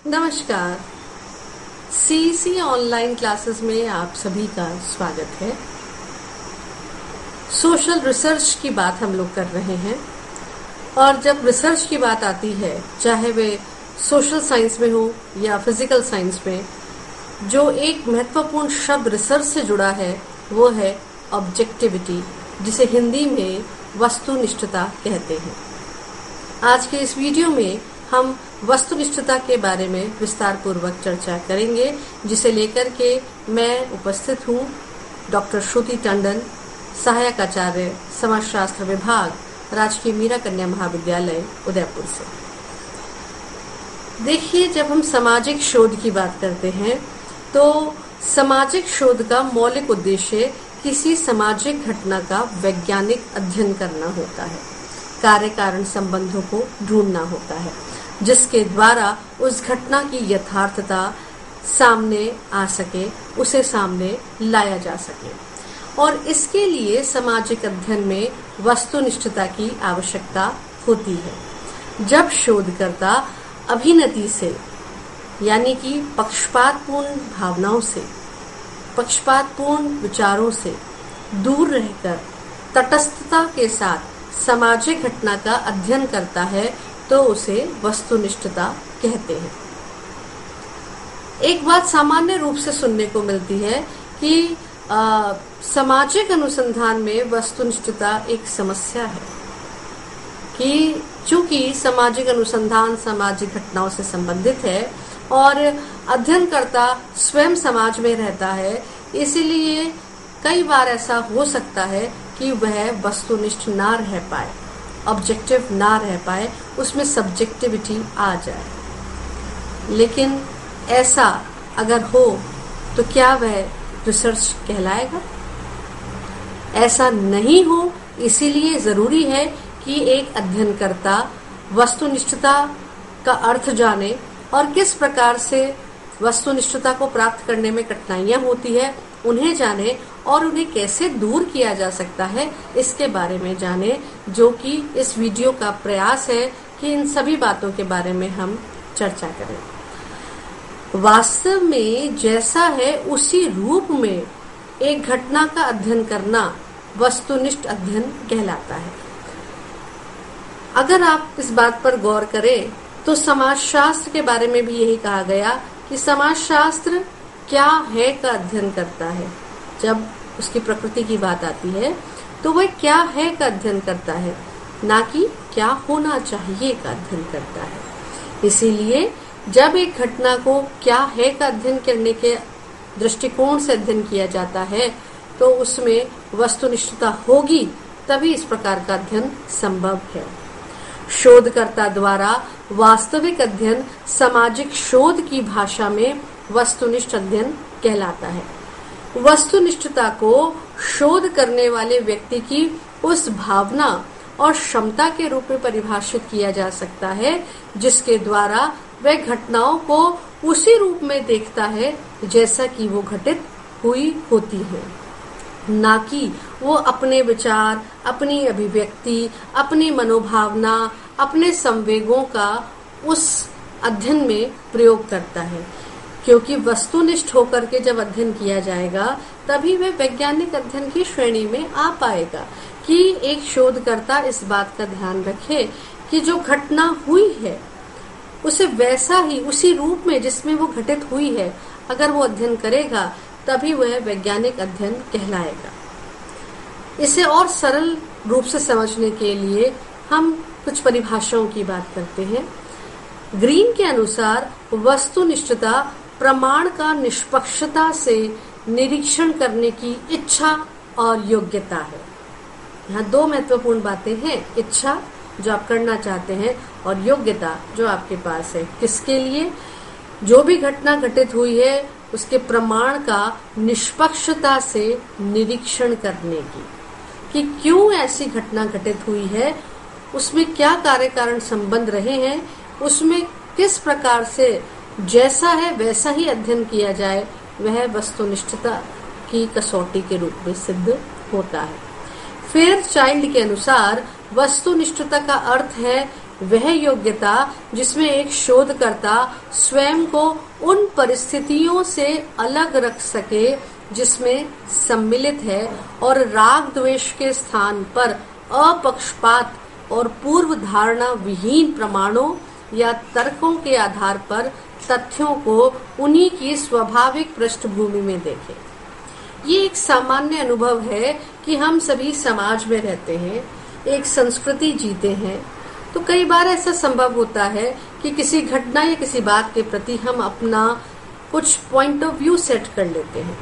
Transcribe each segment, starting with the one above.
नमस्कार। CEC online classes में आप सभी का स्वागत है। सोशल रिसर्च की बात हम लोग कर रहे हैं और जब रिसर्च की बात आती है, चाहे वे सोशल साइंस में हो या फिजिकल साइंस में, जो एक महत्वपूर्ण शब्द रिसर्च से जुड़ा है वो है ऑब्जेक्टिविटी, जिसे हिंदी में वस्तुनिष्ठता कहते हैं। आज के इस वीडियो में हम वस्तुनिष्ठता के बारे में विस्तार पूर्वक चर्चा करेंगे, जिसे लेकर के मैं उपस्थित हूँ डॉक्टर श्रुति टंडन, सहायक आचार्य समाजशास्त्र विभाग, राजकीय मीरा कन्या महाविद्यालय उदयपुर से। देखिए, जब हम सामाजिक शोध की बात करते हैं तो सामाजिक शोध का मौलिक उद्देश्य किसी सामाजिक घटना का वैज्ञानिक अध्ययन करना होता है, कार्य कारण संबंधों को ढूंढना होता है, जिसके द्वारा उस घटना की यथार्थता सामने आ सके, उसे सामने लाया जा सके। और इसके लिए सामाजिक अध्ययन में वस्तुनिष्ठता की आवश्यकता होती है। जब शोधकर्ता अभिनति से, यानी कि पक्षपातपूर्ण भावनाओं से, पक्षपातपूर्ण विचारों से दूर रहकर तटस्थता के साथ सामाजिक घटना का अध्ययन करता है तो उसे वस्तुनिष्ठता कहते हैं। एक बात सामान्य रूप से सुनने को मिलती है कि सामाजिक अनुसंधान में वस्तुनिष्ठता एक समस्या है कि चूंकि सामाजिक अनुसंधान सामाजिक घटनाओं से संबंधित है और अध्ययनकर्ता स्वयं समाज में रहता है, इसीलिए कई बार ऐसा हो सकता है कि वह वस्तुनिष्ठ ना रह पाए, ऑब्जेक्टिव ना रह पाए, उसमें सब्जेक्टिविटी आ जाए। लेकिन ऐसा अगर हो तो क्या वह रिसर्च कहलाएगा? ऐसा नहीं हो, इसीलिए जरूरी है कि एक अध्ययनकर्ता वस्तुनिष्ठता का अर्थ जाने और किस प्रकार से वस्तुनिष्ठता को प्राप्त करने में कठिनाइयां होती है उन्हें जाने और उन्हें कैसे दूर किया जा सकता है इसके बारे में जाने, जो कि इस वीडियो का प्रयास है कि इन सभी बातों के बारे में हम चर्चा करें। वास्तव में जैसा है उसी रूप में एक घटना का अध्ययन करना वस्तुनिष्ठ अध्ययन कहलाता है। अगर आप इस बात पर गौर करें तो समाजशास्त्र के बारे में भी यही कहा गया कि समाजशास्त्र क्या है का अध्ययन करता है। जब उसकी प्रकृति की बात आती है तो वह क्या है का अध्ययन करता है, ना कि क्या होना चाहिए का अध्ययन करता है। इसीलिए जब एक घटना को क्या है का अध्ययन करने के दृष्टिकोण से अध्ययन किया जाता है तो उसमें वस्तुनिष्ठता होगी, तभी इस प्रकार का अध्ययन संभव है। शोधकर्ता द्वारा वास्तविक अध्ययन सामाजिक शोध की भाषा में वस्तुनिष्ठ अध्ययन कहलाता है। वस्तुनिष्ठता को शोध करने वाले व्यक्ति की उस भावना और क्षमता के रूप में परिभाषित किया जा सकता है जिसके द्वारा वह घटनाओं को उसी रूप में देखता है जैसा कि वो घटित हुई होती है, ना कि वो अपने विचार, अपनी अभिव्यक्ति, अपनी मनोभावना, अपने संवेगों का उस अध्ययन में प्रयोग करता है। क्योंकि वस्तुनिष्ठ होकर के जब अध्ययन किया जाएगा तभी वह वैज्ञानिक अध्ययन की श्रेणी में आ पाएगा कि एक शोधकर्ता इस बात का ध्यान रखे कि जो घटना हुई है उसे वैसा ही, उसी रूप में जिसमें वो घटित हुई है, अगर वो अध्ययन करेगा तभी वह वैज्ञानिक अध्ययन कहलाएगा। इसे और सरल रूप से समझने के लिए हम कुछ परिभाषाओं की बात करते हैं। ग्रीन के अनुसार वस्तुनिष्ठता प्रमाण का निष्पक्षता से निरीक्षण करने की इच्छा और योग्यता है। यहाँ दो महत्वपूर्ण बातें हैं, इच्छा जो आप करना चाहते हैं और योग्यता जो आपके पास है। किसके लिए? जो भी घटना घटित हुई है उसके प्रमाण का निष्पक्षता से निरीक्षण करने की, कि क्यों ऐसी घटना घटित हुई है, उसमें क्या कार्य कारण संबंध रहे हैं, उसमें किस प्रकार से जैसा है वैसा ही अध्ययन किया जाए, वह वस्तुनिष्ठता की कसौटी के रूप में सिद्ध होता है। फेयरचाइल्ड के अनुसार वस्तुनिष्ठता का अर्थ है वह योग्यता जिसमें एक शोधकर्ता स्वयं को उन परिस्थितियों से अलग रख सके जिसमें सम्मिलित है और राग द्वेष के स्थान पर अपक्षपात और पूर्व धारणा विहीन प्रमाणों या तर्कों के आधार पर तथ्यों को उन्हीं की स्वाभाविक पृष्ठभूमि में देखे। ये एक सामान्य अनुभव है कि हम सभी समाज में रहते हैं, एक संस्कृति जीते हैं, तो कई बार ऐसा संभव होता है कि किसी घटना या किसी बात के प्रति हम अपना कुछ पॉइंट ऑफ व्यू सेट कर लेते हैं।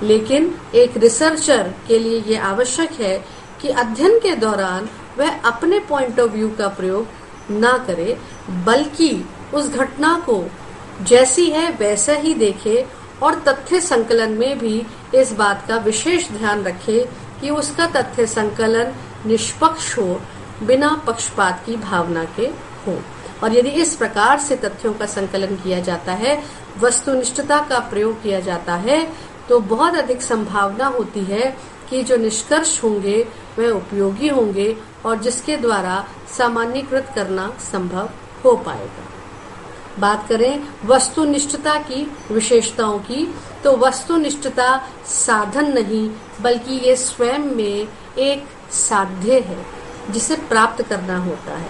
लेकिन एक रिसर्चर के लिए ये आवश्यक है कि अध्ययन के दौरान वह अपने पॉइंट ऑफ व्यू का प्रयोग ना करे, बल्कि उस घटना को जैसी है वैसा ही देखे और तथ्य संकलन में भी इस बात का विशेष ध्यान रखे कि उसका तथ्य संकलन निष्पक्ष हो, बिना पक्षपात की भावना के हो। और यदि इस प्रकार से तथ्यों का संकलन किया जाता है, वस्तुनिष्ठता का प्रयोग किया जाता है, तो बहुत अधिक संभावना होती है कि जो निष्कर्ष होंगे वह उपयोगी होंगे और जिसके द्वारा सामान्यीकृत करना संभव हो पाएगा। बात करें वस्तुनिष्ठता की विशेषताओं की, तो वस्तुनिष्ठता साधन नहीं बल्कि ये स्वयं में एक साध्य है जिसे प्राप्त करना होता है।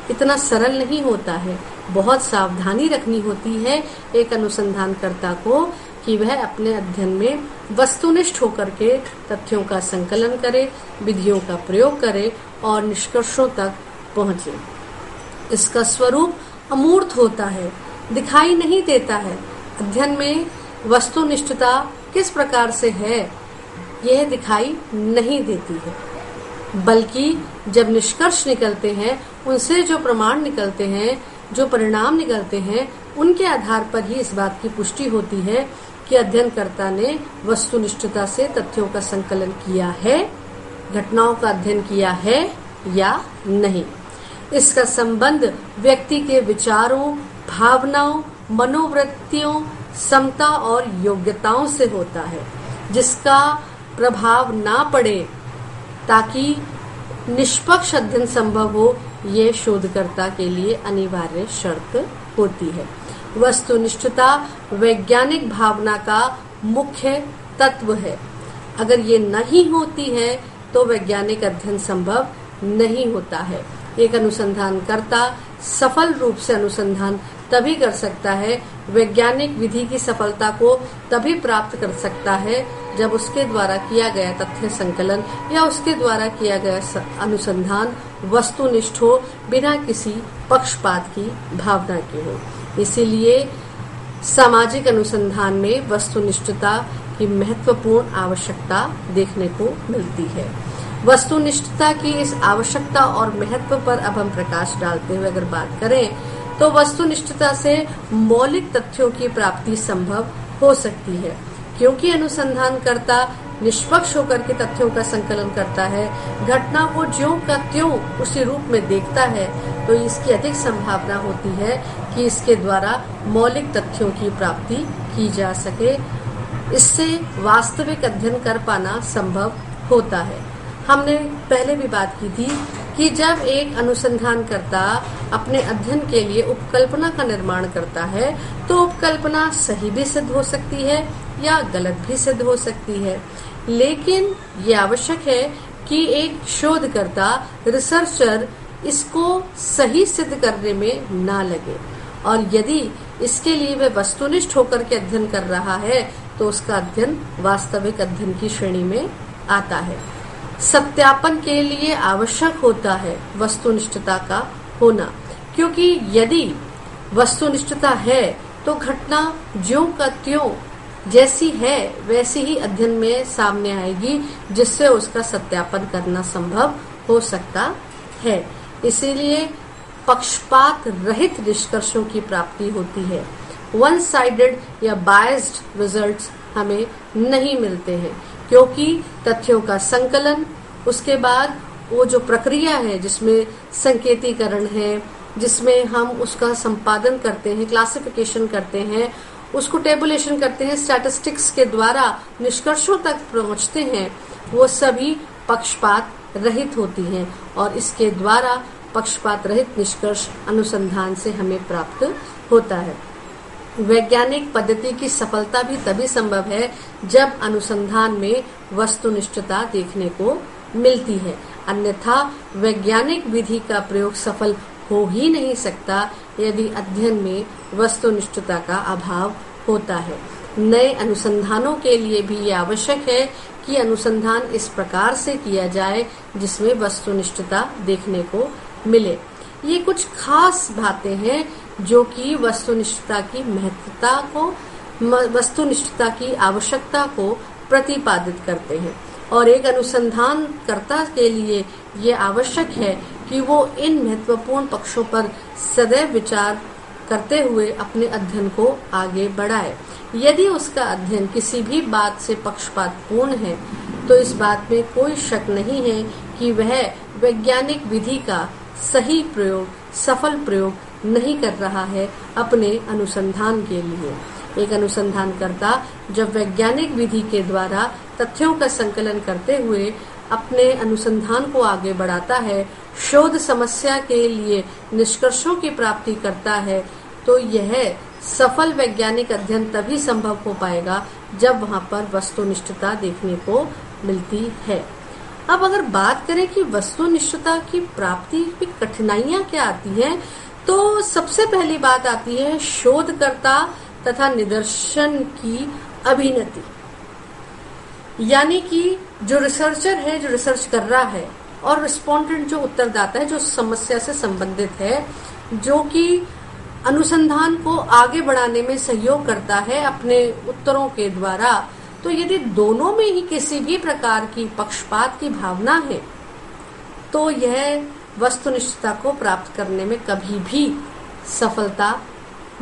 इतना सरल नहीं होता है, बहुत सावधानी रखनी होती है एक अनुसंधानकर्ता को कि वह अपने अध्ययन में वस्तुनिष्ठ होकर के तथ्यों का संकलन करे, विधियों का प्रयोग करे और निष्कर्षों तक पहुंचे। इसका स्वरूप अमूर्त होता है, दिखाई नहीं देता है। अध्ययन में वस्तुनिष्ठता किस प्रकार से है यह दिखाई नहीं देती है, बल्कि जब निष्कर्ष निकलते हैं, उनसे जो प्रमाण निकलते हैं, जो परिणाम निकलते हैं, उनके आधार पर ही इस बात की पुष्टि होती है कि अध्ययनकर्ता ने वस्तुनिष्ठता से तथ्यों का संकलन किया है, घटनाओं का अध्ययन किया है या नहीं। इसका संबंध व्यक्ति के विचारों, भावनाओं, मनोवृत्तियों, समता और योग्यताओं से होता है, जिसका प्रभाव ना पड़े ताकि निष्पक्ष अध्ययन संभव हो, ये शोधकर्ता के लिए अनिवार्य शर्त होती है। वस्तुनिष्ठता वैज्ञानिक भावना का मुख्य तत्व है। अगर ये नहीं होती है तो वैज्ञानिक अध्ययन संभव नहीं होता है। एक अनुसंधानकर्ता सफल रूप से अनुसंधान तभी कर सकता है, वैज्ञानिक विधि की सफलता को तभी प्राप्त कर सकता है जब उसके द्वारा किया गया तथ्य संकलन या उसके द्वारा किया गया अनुसंधान वस्तुनिष्ठ हो, बिना किसी पक्षपात की भावना के हो। इसीलिए सामाजिक अनुसंधान में वस्तुनिष्ठता की महत्वपूर्ण आवश्यकता देखने को मिलती है। वस्तुनिष्ठता की इस आवश्यकता और महत्व पर अब हम प्रकाश डालते हुए अगर बात करें, तो वस्तुनिष्ठता से मौलिक तथ्यों की प्राप्ति संभव हो सकती है, क्योंकि अनुसंधानकर्ता निष्पक्ष होकर के तथ्यों का संकलन करता है, घटना को ज्यों का त्यों उसी रूप में देखता है, तो इसकी अधिक संभावना होती है कि इसके द्वारा मौलिक तथ्यों की प्राप्ति की जा सके। इससे वास्तविक अध्ययन कर पाना संभव होता है। हमने पहले भी बात की थी कि जब एक अनुसंधानकर्ता अपने अध्ययन के लिए उपकल्पना का निर्माण करता है, तो उपकल्पना सही भी सिद्ध हो सकती है या गलत भी सिद्ध हो सकती है, लेकिन ये आवश्यक है कि एक शोधकर्ता, रिसर्चर इसको सही सिद्ध करने में ना लगे, और यदि इसके लिए वह वस्तुनिष्ठ होकर के अध्ययन कर रहा है तो उसका अध्ययन वास्तविक अध्ययन की श्रेणी में आता है। सत्यापन के लिए आवश्यक होता है वस्तुनिष्ठता का होना, क्योंकि यदि वस्तुनिष्ठता है तो घटना ज्यों का त्यों जैसी है वैसी ही अध्ययन में सामने आएगी, जिससे उसका सत्यापन करना संभव हो सकता है। इसीलिए पक्षपात रहित निष्कर्षों की प्राप्ति होती है। वन साइडेड या बायस्ड रिजल्ट्स हमें नहीं मिलते हैं, क्योंकि तथ्यों का संकलन, उसके बाद वो जो प्रक्रिया है जिसमें संकेतीकरण है, जिसमें हम उसका संपादन करते हैं, क्लासिफिकेशन करते हैं, उसको टेबुलेशन करते हैं, स्टैटिस्टिक्स के द्वारा निष्कर्षों तक पहुंचते हैं, वो सभी पक्षपात रहित होती हैं और इसके द्वारा पक्षपात रहित निष्कर्ष अनुसंधान से हमें प्राप्त होता है। वैज्ञानिक पद्धति की सफलता भी तभी संभव है जब अनुसंधान में वस्तुनिष्ठता देखने को मिलती है, अन्यथा वैज्ञानिक विधि का प्रयोग सफल हो ही नहीं सकता यदि अध्ययन में वस्तुनिष्ठता का अभाव होता है। नए अनुसंधानों के लिए भी ये आवश्यक है कि अनुसंधान इस प्रकार से किया जाए जिसमें वस्तुनिष्ठता देखने को मिले। ये कुछ खास बातें हैं जो कि वस्तुनिष्ठता की महत्वता को, वस्तुनिष्ठता की आवश्यकता को प्रतिपादित करते हैं और एक अनुसंधानकर्ता के लिए ये आवश्यक है कि वो इन महत्वपूर्ण पक्षों पर सदैव विचार करते हुए अपने अध्ययन को आगे बढ़ाए। यदि उसका अध्ययन किसी भी बात से पक्षपातपूर्ण है तो इस बात में कोई शक नहीं है कि वह वैज्ञानिक विधि का सही प्रयोग, सफल प्रयोग नहीं कर रहा है अपने अनुसंधान के लिए। एक अनुसंधानकर्ता जब वैज्ञानिक विधि के द्वारा तथ्यों का संकलन करते हुए अपने अनुसंधान को आगे बढ़ाता है, शोध समस्या के लिए निष्कर्षों की प्राप्ति करता है, तो यह सफल वैज्ञानिक अध्ययन तभी संभव हो पाएगा जब वहां पर वस्तुनिष्ठता देखने को मिलती है। अब अगर बात करें कि वस्तुनिष्ठता की प्राप्ति की कठिनाइयां क्या आती हैं, तो सबसे पहली बात आती है शोधकर्ता तथा निदर्शन की अभिनति। यानी कि जो रिसर्चर है, जो रिसर्च कर रहा है, और रिस्पोंडेंट जो उत्तरदाता है, जो समस्या से संबंधित है, जो कि अनुसंधान को आगे बढ़ाने में सहयोग करता है अपने उत्तरों के द्वारा, तो यदि दोनों में ही किसी भी प्रकार की पक्षपात की भावना है तो यह वस्तुनिष्ठता को प्राप्त करने में कभी भी सफलता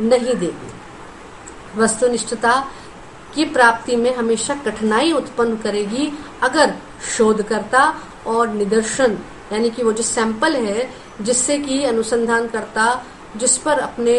नहीं देगी। वस्तुनिष्ठता की प्राप्ति में हमेशा कठिनाई उत्पन्न करेगी अगर शोधकर्ता और निदर्शन, यानी कि वो जो सैंपल है जिससे कि अनुसंधानकर्ता जिस पर अपने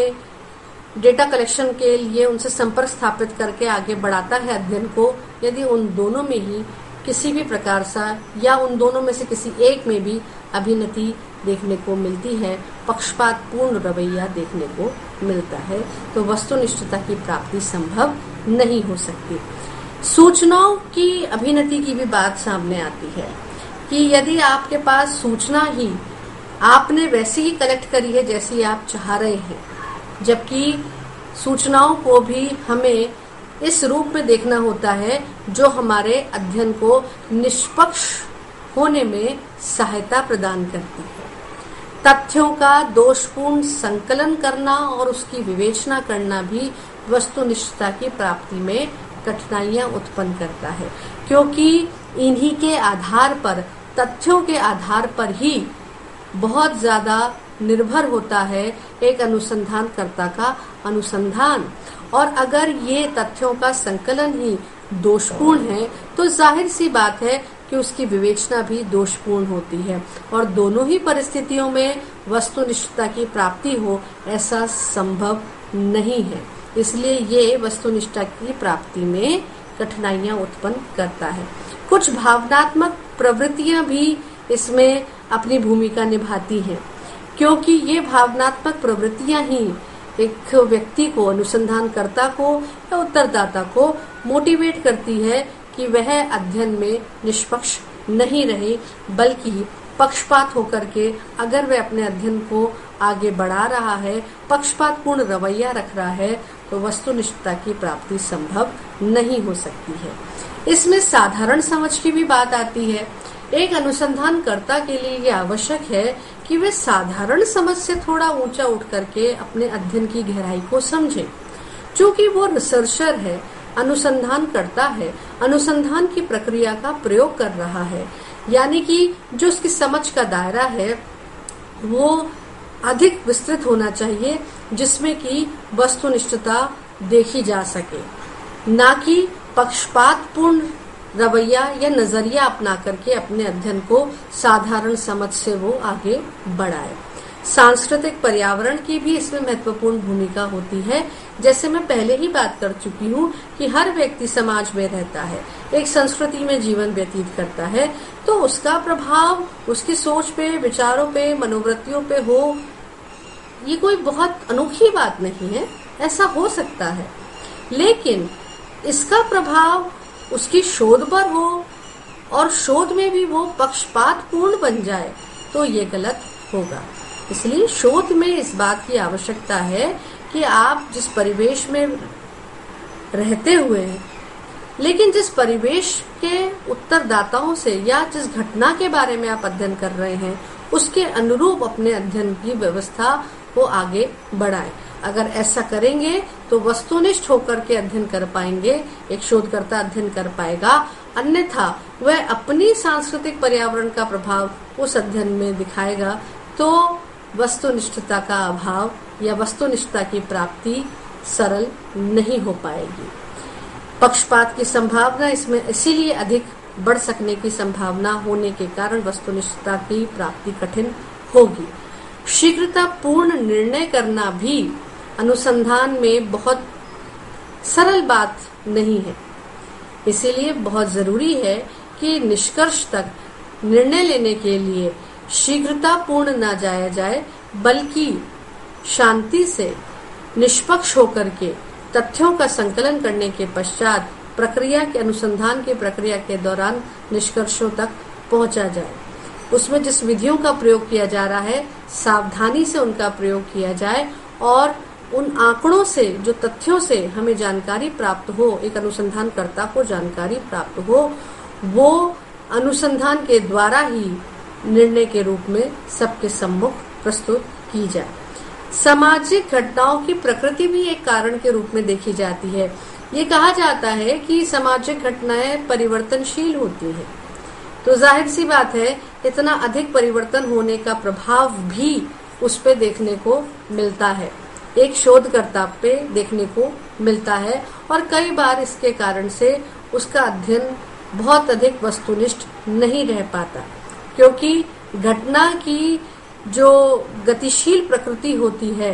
डेटा कलेक्शन के लिए उनसे संपर्क स्थापित करके आगे बढ़ाता है अध्ययन को, यदि उन दोनों में ही किसी भी प्रकार सा या उन दोनों में से किसी एक में भी अभिनति देखने को मिलती है, पक्षपातपूर्ण रवैया देखने को मिलता है, तो वस्तुनिष्ठता की प्राप्ति संभव नहीं हो सकती। सूचनाओं की अभिनति की भी बात सामने आती है कि यदि आपके पास सूचना ही आपने वैसी ही कलेक्ट करी है जैसी आप चाह रहे हैं, जबकि सूचनाओं को भी हमें इस रूप में देखना होता है जो हमारे अध्ययन को निष्पक्ष होने में सहायता प्रदान करती है। तथ्यों का दोषपूर्ण संकलन करना और उसकी विवेचना करना भी वस्तुनिष्ठता की प्राप्ति में कठिनाइयां उत्पन्न करता है, क्योंकि इन्हीं के आधार पर, तथ्यों के आधार पर ही बहुत ज्यादा निर्भर होता है एक अनुसंधानकर्ता का अनुसंधान। और अगर ये तथ्यों का संकलन ही दोषपूर्ण है तो जाहिर सी बात है कि उसकी विवेचना भी दोषपूर्ण होती है, और दोनों ही परिस्थितियों में वस्तुनिष्ठता की प्राप्ति हो ऐसा संभव नहीं है। इसलिए ये वस्तुनिष्ठता की प्राप्ति में कठिनाइयां उत्पन्न करता है। कुछ भावनात्मक प्रवृत्तियां भी इसमें अपनी भूमिका निभाती हैं, क्योंकि ये भावनात्मक प्रवृत्तियां ही एक व्यक्ति को, अनुसंधानकर्ता को या उत्तरदाता को मोटिवेट करती है कि वह अध्ययन में निष्पक्ष नहीं रहे, बल्कि पक्षपात होकर के अगर वह अपने अध्ययन को आगे बढ़ा रहा है, पक्षपातपूर्ण रवैया रख रहा है, तो वस्तुनिष्ठता की प्राप्ति संभव नहीं हो सकती है। इसमें साधारण समझ की भी बात आती है। एक अनुसंधानकर्ता के लिए ये आवश्यक है कि वे साधारण समझ से थोड़ा ऊंचा उठ करके अपने अध्ययन की गहराई को समझें। चूंकि वो रिसर्चर है, अनुसंधान करता है, अनुसंधान की प्रक्रिया का प्रयोग कर रहा है, यानी कि जो उसकी समझ का दायरा है वो अधिक विस्तृत होना चाहिए, जिसमें कि वस्तुनिष्ठता देखी जा सके, ना कि पक्षपातपूर्ण रवैया या नजरिया अपना करके अपने अध्ययन को साधारण समझ से वो आगे बढ़ाए। सांस्कृतिक पर्यावरण की भी इसमें महत्वपूर्ण भूमिका होती है। जैसे मैं पहले ही बात कर चुकी हूँ कि हर व्यक्ति समाज में रहता है, एक संस्कृति में जीवन व्यतीत करता है, तो उसका प्रभाव उसकी सोच पे, विचारों पे, मनोवृत्तियों पे हो, ये कोई बहुत अनोखी बात नहीं है, ऐसा हो सकता है। लेकिन इसका प्रभाव उसकी शोध पर हो और शोध में भी वो पक्षपातपूर्ण बन जाए तो ये गलत होगा। इसलिए शोध में इस बात की आवश्यकता है कि आप जिस परिवेश में रहते हुए हैं, लेकिन जिस परिवेश के उत्तरदाताओं से या जिस घटना के बारे में आप अध्ययन कर रहे हैं, उसके अनुरूप अपने अध्ययन की व्यवस्था को आगे बढ़ाएं। अगर ऐसा करेंगे तो वस्तुनिष्ठ होकर के अध्ययन कर पाएंगे, एक शोधकर्ता अध्ययन कर पाएगा। अन्यथा वह अपनी सांस्कृतिक पर्यावरण का प्रभाव उस अध्ययन में दिखाएगा तो वस्तुनिष्ठता का अभाव या वस्तुनिष्ठता की प्राप्ति सरल नहीं हो पाएगी। पक्षपात की संभावना इसमें इसीलिए अधिक बढ़ सकने की संभावना होने के कारण वस्तुनिष्ठता की प्राप्ति कठिन होगी। शीघ्रता पूर्ण निर्णय करना भी अनुसंधान में बहुत सरल बात नहीं है। इसीलिए बहुत जरूरी है कि निष्कर्ष तक निर्णय लेने के लिए शीघ्रता पूर्ण न जाया जाए, बल्कि शांति से निष्पक्ष होकर के तथ्यों का संकलन करने के पश्चात प्रक्रिया के अनुसंधान की प्रक्रिया के दौरान निष्कर्षों तक पहुंचा जाए। उसमें जिस विधियों का प्रयोग किया जा रहा है, सावधानी से उनका प्रयोग किया जाए और उन आंकड़ों से, जो तथ्यों से हमें जानकारी प्राप्त हो, एक अनुसंधानकर्ता को जानकारी प्राप्त हो, वो अनुसंधान के द्वारा ही निर्णय के रूप में सबके सम्मुख प्रस्तुत की जाए। सामाजिक घटनाओं की प्रकृति भी एक कारण के रूप में देखी जाती है। ये कहा जाता है कि सामाजिक घटनाएं परिवर्तनशील होती हैं, तो जाहिर सी बात है इतना अधिक परिवर्तन होने का प्रभाव भी उस पे देखने को मिलता है, एक शोधकर्ता पे देखने को मिलता है। और कई बार इसके कारण से उसका अध्ययन बहुत अधिक वस्तुनिष्ठ नहीं रह पाता, क्योंकि घटना की जो गतिशील प्रकृति होती है,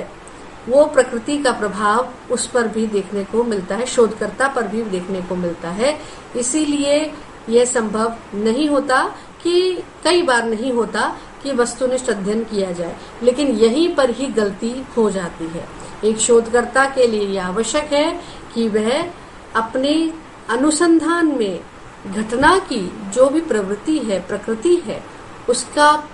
वो प्रकृति का प्रभाव उस पर भी देखने को मिलता है, शोधकर्ता पर भी देखने को मिलता है। इसीलिए यह संभव नहीं होता कि, कई बार नहीं होता कि वस्तुनिष्ठ अध्ययन किया जाए, लेकिन यहीं पर ही गलती हो जाती है। एक शोधकर्ता के लिए यह आवश्यक है कि वह अपने अनुसंधान में घटना की जो भी प्रवृत्ति है, प्रकृति है, उसका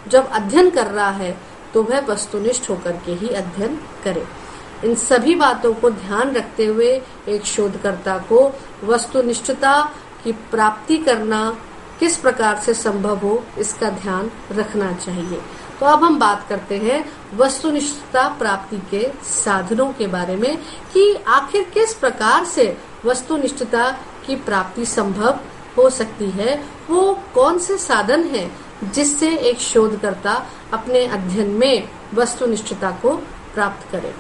जब अध्ययन कर रहा है तो वह वस्तुनिष्ठ होकर के ही अध्ययन करे। इन सभी बातों को ध्यान रखते हुए एक शोधकर्ता को वस्तुनिष्ठता की प्राप्ति करना किस प्रकार से संभव हो, इसका ध्यान रखना चाहिए। तो अब हम बात करते हैं वस्तुनिष्ठता प्राप्ति के साधनों के बारे में कि आखिर किस प्रकार से वस्तुनिष्ठता की प्राप्ति संभव हो सकती है, वो कौन से साधन हैं जिससे एक शोधकर्ता अपने अध्ययन में वस्तुनिष्ठता को प्राप्त करे।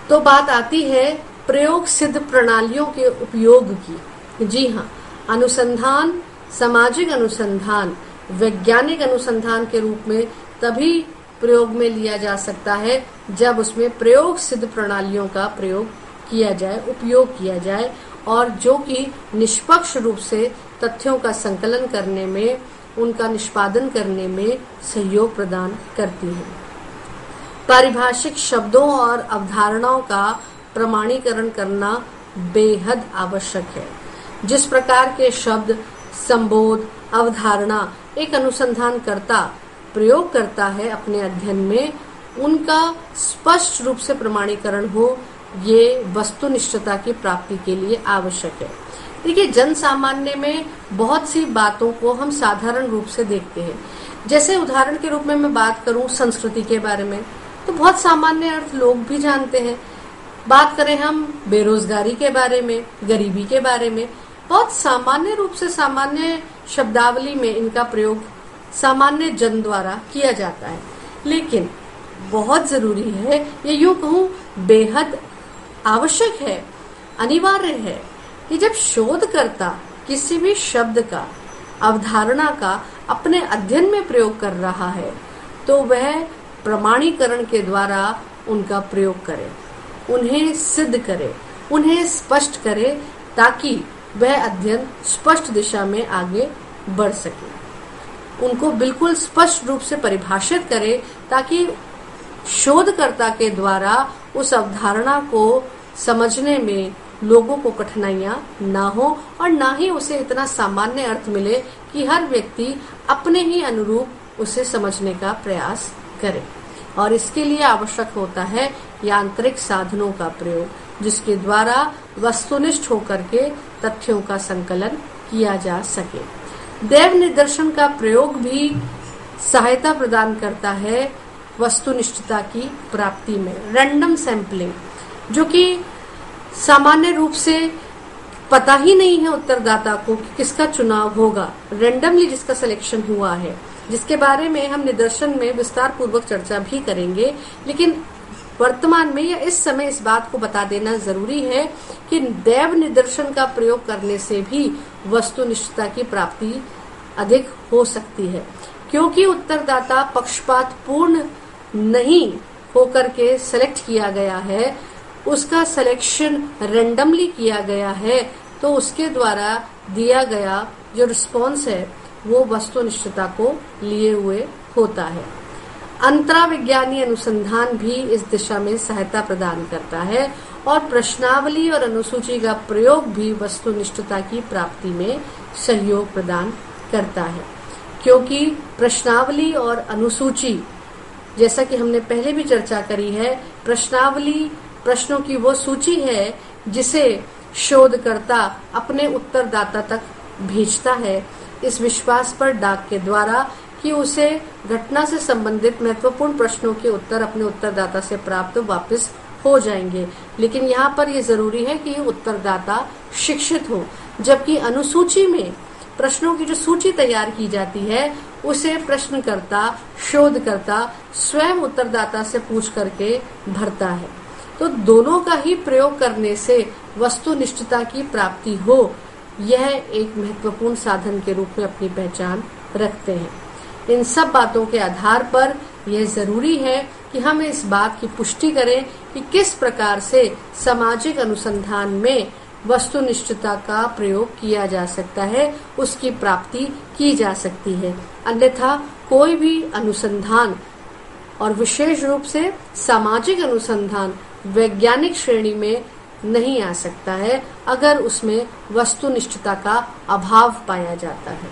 तो बात आती है प्रयोग सिद्ध प्रणालियों के उपयोग की। जी हाँ, अनुसंधान, सामाजिक अनुसंधान वैज्ञानिक अनुसंधान के रूप में तभी प्रयोग में लिया जा सकता है जब उसमें प्रयोग सिद्ध प्रणालियों का प्रयोग किया जाए, उपयोग किया जाए, और जो कि निष्पक्ष रूप से तथ्यों का संकलन करने में, उनका निष्पादन करने में सहयोग प्रदान करती है। पारिभाषिक शब्दों और अवधारणाओं का प्रमाणीकरण करना बेहद आवश्यक है। जिस प्रकार के शब्द, संबोध, अवधारणा एक अनुसंधानकर्ता प्रयोग करता है अपने अध्ययन में, उनका स्पष्ट रूप से प्रमाणीकरण हो, ये वस्तुनिष्ठता की प्राप्ति के लिए आवश्यक है। देखिए, जन सामान्य में बहुत सी बातों को हम साधारण रूप से देखते हैं। जैसे उदाहरण के रूप में मैं बात करूं संस्कृति के बारे में, तो बहुत सामान्य अर्थ लोग भी जानते हैं। बात करें हम बेरोजगारी के बारे में, गरीबी के बारे में, बहुत सामान्य रूप से, सामान्य शब्दावली में इनका प्रयोग सामान्य जन द्वारा किया जाता है। लेकिन बहुत जरूरी है, ये यूं कहूं बेहद आवश्यक है, अनिवार्य है कि जब शोधकर्ता किसी भी शब्द का, अवधारणा का अपने अध्ययन में प्रयोग कर रहा है, तो वह प्रमाणीकरण के द्वारा उनका प्रयोग करे, उन्हें सिद्ध करे, उन्हें स्पष्ट करे, ताकि वह अध्ययन स्पष्ट दिशा में आगे बढ़ सके। उनको बिल्कुल स्पष्ट रूप से परिभाषित करे, ताकि शोधकर्ता के द्वारा उस अवधारणा को समझने में लोगों को कठिनाइयां ना हो और ना ही उसे इतना सामान्य अर्थ मिले कि हर व्यक्ति अपने ही अनुरूप उसे समझने का प्रयास करे। और इसके लिए आवश्यक होता है यांत्रिक साधनों का प्रयोग, जिसके द्वारा वस्तुनिष्ठ होकर के तथ्यों का संकलन किया जा सके। दैव निदर्शन का प्रयोग भी सहायता प्रदान करता है वस्तुनिष्ठता की प्राप्ति में। रैंडम सैंपलिंग, जो कि सामान्य रूप से पता ही नहीं है उत्तरदाता को कि किसका चुनाव होगा, रैंडमली जिसका सिलेक्शन हुआ है, जिसके बारे में हम निदर्शन में विस्तार पूर्वक चर्चा भी करेंगे। लेकिन वर्तमान में या इस समय इस बात को बता देना जरूरी है कि दैव निदर्शन का प्रयोग करने से भी वस्तुनिष्ठता की प्राप्ति अधिक हो सकती है, क्योंकि उत्तरदाता पक्षपात पूर्ण नहीं होकर के सेलेक्ट किया गया है, उसका सिलेक्शन रैंडमली किया गया है, तो उसके द्वारा दिया गया जो रिस्पॉन्स है वो वस्तुनिष्ठता को लिए हुए होता है। अंतराविज्ञानी अनुसंधान भी इस दिशा में सहायता प्रदान करता है और प्रश्नावली और अनुसूची का प्रयोग भी वस्तुनिष्ठता की प्राप्ति में सहयोग प्रदान करता है, क्योंकि प्रश्नावली और अनुसूची, जैसा कि हमने पहले भी चर्चा करी है, प्रश्नावली प्रश्नों की वो सूची है जिसे शोधकर्ता अपने उत्तरदाता तक भेजता है, इस विश्वास पर डाक के द्वारा कि उसे घटना से संबंधित महत्वपूर्ण प्रश्नों के उत्तर अपने उत्तरदाता से प्राप्त वापस हो जाएंगे। लेकिन यहाँ पर यह जरूरी है कि उत्तरदाता शिक्षित हो, जबकि अनुसूची में प्रश्नों की जो सूची तैयार की जाती है उसे प्रश्नकर्ता, शोधकर्ता स्वयं उत्तरदाता से पूछ करके भरता है। तो दोनों का ही प्रयोग करने से वस्तुनिष्ठता की प्राप्ति हो, यह एक महत्वपूर्ण साधन के रूप में अपनी पहचान रखते हैं। इन सब बातों के आधार पर यह जरूरी है कि हम इस बात की पुष्टि करें कि किस प्रकार से सामाजिक अनुसंधान में वस्तुनिष्ठता का प्रयोग किया जा सकता है, उसकी प्राप्ति की जा सकती है। अन्यथा कोई भी अनुसंधान, और विशेष रूप से सामाजिक अनुसंधान, वैज्ञानिक श्रेणी में नहीं आ सकता है अगर उसमें वस्तुनिष्ठता का अभाव पाया जाता है।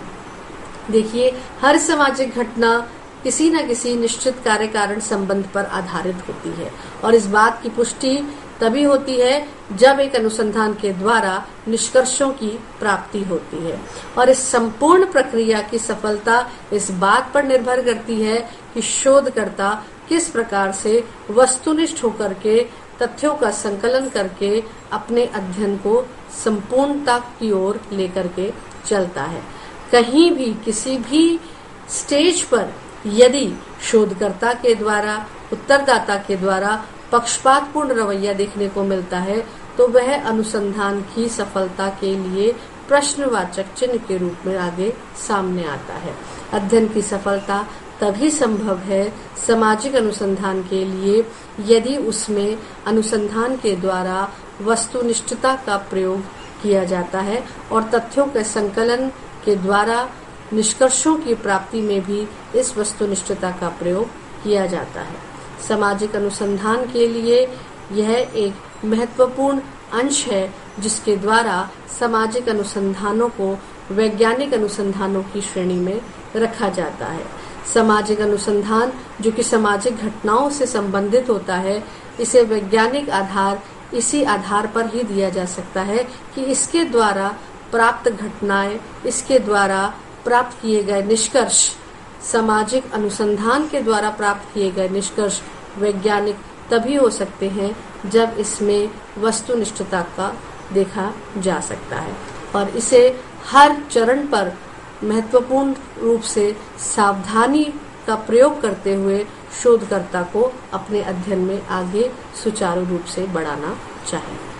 देखिए, हर सामाजिक घटना किसी न किसी निश्चित कार्य कारण संबंध पर आधारित होती है और इस बात की पुष्टि तभी होती है जब एक अनुसंधान के द्वारा निष्कर्षों की प्राप्ति होती है। और इस संपूर्ण प्रक्रिया की सफलता इस बात पर निर्भर करती है कि शोधकर्ता किस प्रकार से वस्तुनिष्ठ होकर के तथ्यों का संकलन करके अपने अध्ययन को संपूर्णता की ओर लेकर के चलता है। कहीं भी किसी भी स्टेज पर यदि शोधकर्ता के द्वारा, उत्तरदाता के द्वारा पक्षपातपूर्ण रवैया देखने को मिलता है तो वह अनुसंधान की सफलता के लिए प्रश्नवाचक चिन्ह के रूप में आगे सामने आता है। अध्ययन की सफलता तभी संभव है सामाजिक अनुसंधान के लिए यदि उसमें अनुसंधान के द्वारा वस्तुनिष्ठता का प्रयोग किया जाता है और तथ्यों के संकलन के द्वारा निष्कर्षों की प्राप्ति में भी इस वस्तुनिष्ठता का प्रयोग किया जाता है। सामाजिक अनुसंधान के लिए यह एक महत्वपूर्ण अंश है जिसके द्वारा सामाजिक अनुसंधानों को वैज्ञानिक अनुसंधानों की श्रेणी में रखा जाता है। सामाजिक अनुसंधान जो कि सामाजिक घटनाओं से संबंधित होता है, इसे वैज्ञानिक आधार इसी आधार पर ही दिया जा सकता है कि इसके द्वारा प्राप्त घटनाएं, इसके द्वारा प्राप्त किए गए निष्कर्ष, सामाजिक अनुसंधान के द्वारा प्राप्त किए गए निष्कर्ष वैज्ञानिक तभी हो सकते हैं जब इसमें वस्तुनिष्ठता का देखा जा सकता है और इसे हर चरण पर महत्वपूर्ण रूप से सावधानी का प्रयोग करते हुए शोधकर्ता को अपने अध्ययन में आगे सुचारू रूप से बढ़ाना चाहिए।